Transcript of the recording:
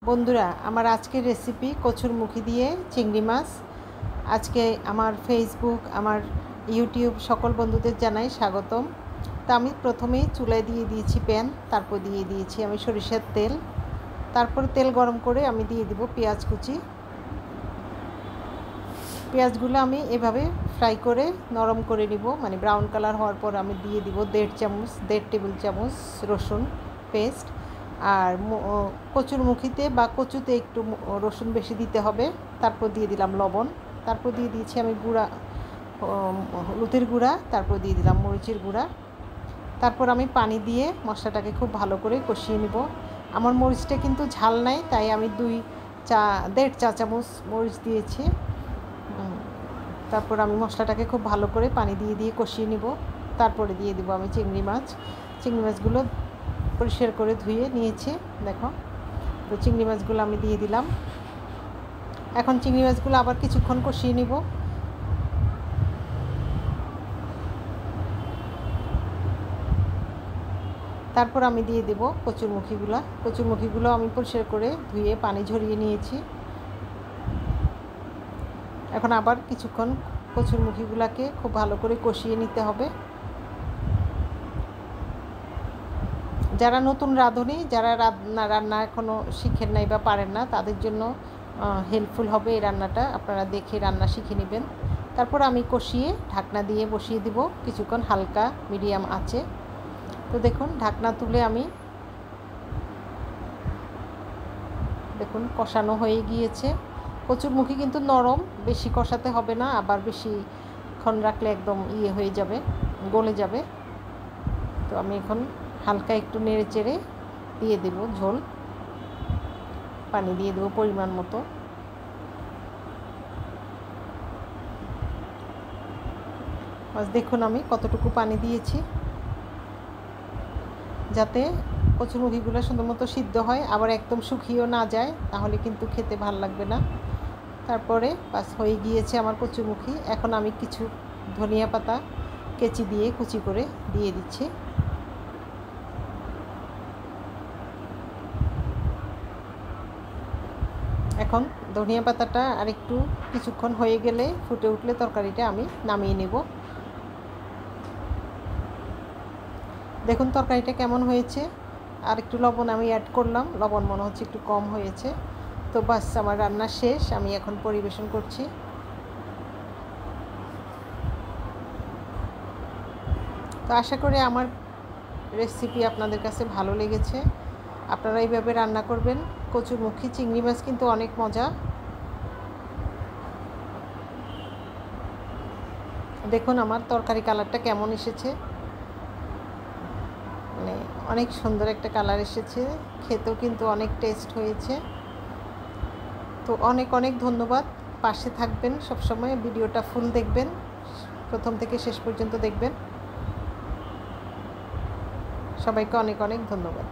বন্ধুরা, আমার আজকের রেসিপি কচুরমুখী দিয়ে চিংড়ি মাছ। আজকে আমার ফেসবুক, আমার ইউটিউব সকল বন্ধুদের জানাই স্বাগতম। তা আমি প্রথমেই চুলায় দিয়ে দিয়েছি প্যান, তারপর দিয়ে দিয়েছি আমি সরিষার তেল। তারপর তেল গরম করে আমি দিয়ে দিব পেঁয়াজ কুচি। পেঁয়াজগুলো আমি এভাবে ফ্রাই করে নরম করে নিব, মানে ব্রাউন কালার হওয়ার পর আমি দিয়ে দিব 1.5 টেবিল চামচ রসুন পেস্ট। আর কচুরমুখীতে বা কচুতে একটু রসুন বেশি দিতে হবে। তারপর দিয়ে দিলাম লবণ, তারপর দিয়ে দিয়েছি আমি গুঁড়া হলুদের গুঁড়া, তারপর দিয়ে দিলাম মরিচের গুঁড়া। তারপর আমি পানি দিয়ে মশলাটাকে খুব ভালো করে কষিয়ে নিব। আমার মরিচটা কিন্তু ঝাল নাই, তাই আমি 1.5 চা চামচ মরিচ দিয়েছি। তারপর আমি মশলাটাকে খুব ভালো করে পানি দিয়ে দিয়ে কষিয়ে নিব। তারপরে দিয়ে দিব আমি চিংড়ি মাছগুলো পরিষ্কার করে ধুয়ে নিয়েছি। দেখো, তো চিংড়ি মাছগুলো আমি দিয়ে দিলাম। এখন চিংড়ি মাছগুলো আবার কিছুক্ষণ কষিয়ে নিব। তারপর আমি দিয়ে দেব কচুরমুখীগুলো আমি পরিষ্কার করে ধুয়ে পানি ঝরিয়ে নিয়েছি। এখন আবার কিছুক্ষণ কচুরমুখীগুলোকে খুব ভালো করে কষিয়ে নিতে হবে। যারা নতুন রাঁধুনি, যারা রান্না এখনও শিখেন নাই বা পারেন না, তাদের জন্য হেল্পফুল হবে এই রান্নাটা। আপনারা দেখে রান্না শিখে নেবেন। তারপর আমি কষিয়ে ঢাকনা দিয়ে বসিয়ে দিব কিছুক্ষণ হালকা মিডিয়াম আঁচে। তো দেখুন, ঢাকনা তুলে আমি দেখুন কষানো হয়ে গিয়েছে। কচুরমুখী কিন্তু নরম, বেশি কষাতে হবে না, আবার বেশিক্ষণ রাখলে একদম হয়ে যাবে, গলে যাবে। তো আমি এখন হালকা একটু নেড়ে চেড়ে দিয়ে দেব ঝোল, পানি দিয়ে দেবো পরিমাণ মতো। দেখুন আমি কতটুকু পানি দিয়েছি, যাতে কচুরমুখীগুলো সুন্দর মতো সিদ্ধ হয়, আবার একদম শুকিয়েও না যায়, তাহলে কিন্তু খেতে ভালো লাগবে না। তারপরে বাস হয়ে গিয়েছে আমার কচুরমুখী। এখন আমি কিছু ধনিয়া পাতা কেচি দিয়ে কুচি করে দিয়ে দিচ্ছি। এখন ধনিয়া পাতাটা আর একটু কিছুক্ষণ হয়ে গেলে, ফুটে উঠলে তরকারিটা আমি নামিয়ে নেব। দেখুন তরকারিটা কেমন হয়েছে। আর একটু লবণ আমি অ্যাড করলাম, লবণ মনে হচ্ছে একটু কম হয়েছে। তো বাস, আমার রান্না শেষ, আমি এখন পরিবেশন করছি। তো আশা করি আমার রেসিপি আপনাদের কাছে ভালো লেগেছে। আপনারা এইভাবে রান্না করবেন। কচুরমুখী চিংড়ি মাছ কিন্তু অনেক মজা। দেখুন আমার তরকারি কালারটা কেমন এসেছে, মানে অনেক সুন্দর একটা কালার এসেছে, খেতেও কিন্তু অনেক টেস্ট হয়েছে। তো অনেক অনেক ধন্যবাদ। পাশে থাকবেন সবসময়, ভিডিওটা ফুল দেখবেন, প্রথম থেকে শেষ পর্যন্ত দেখবেন। সবাইকে অনেক অনেক ধন্যবাদ।